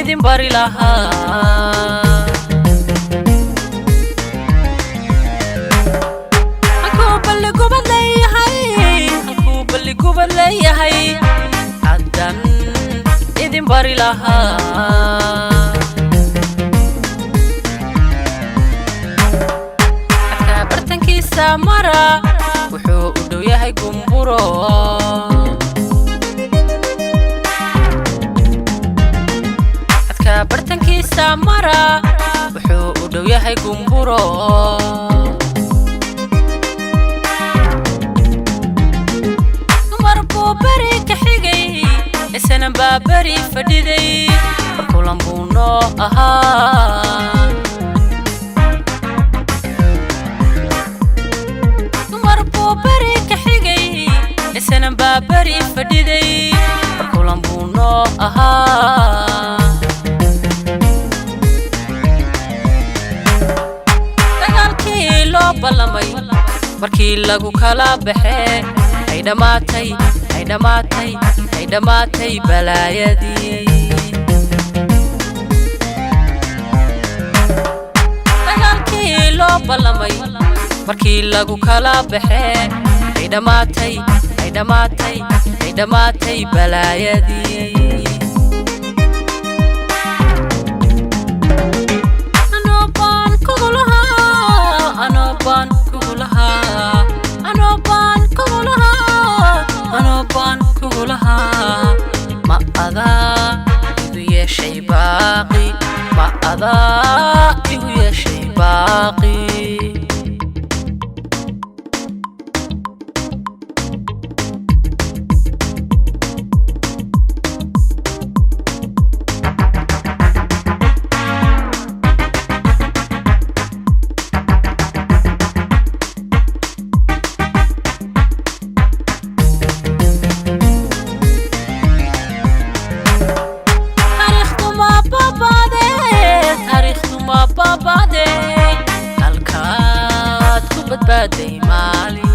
idin bari lahaa gubad leeyahay hadan idin bari lahaa bartankiisa mara wuxuu u dhow yahay gumburo bartankiisa mara wuxuu u dhow yahay gumburo bari ka xigay isna baabari fadhiday kulan buu noo ahaa dumar buu bari ka xigay isna baabari fadhiday kulan buu noo ahaa dagaalkii loo ballamay markii lagu kala baxay ay dhamaatay balaayadii dagaalkii loo ballamay markii lagu kala baxay ay dhamaatay balaayadii anobaan kugu lahaa ma adaa igu yeeshay baaqi halkaad ku badbaaday maalin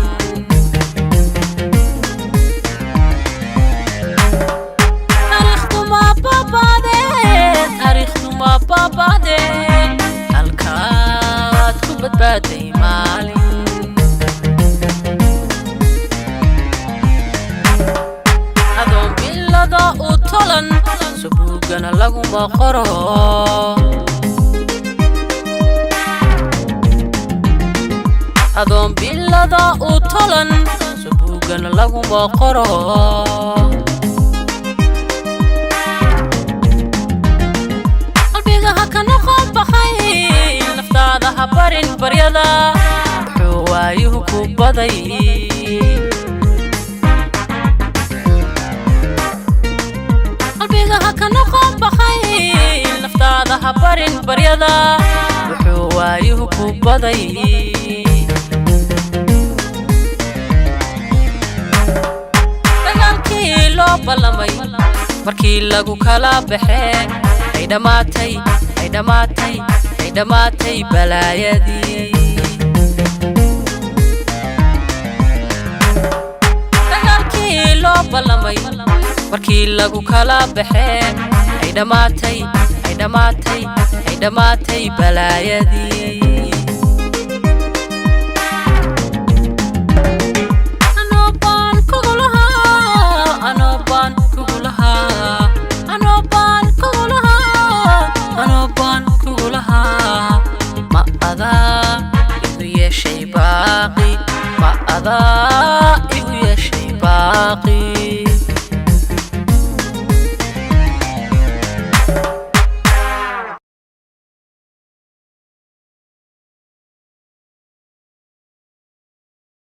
taariikhdu ma baaba'dee halkaad ku badbaaday maalin adoon bilada u tolan subuugana laguma qoro adoon bilada u tolan subuugana laguma qoro qalbiga ha ka noqon baqay naftaada ha barin baryada wuxuu waayuhu ku baday qalbiga ha ka noqon baqay naftaada ha barin baryada wuxuu waayuhu ku baday markii lagu kala baxay ay dhamaatay balaayadii dagaalkii loo ballamay markii lagu kala baxay ay dhamaatay balaayadii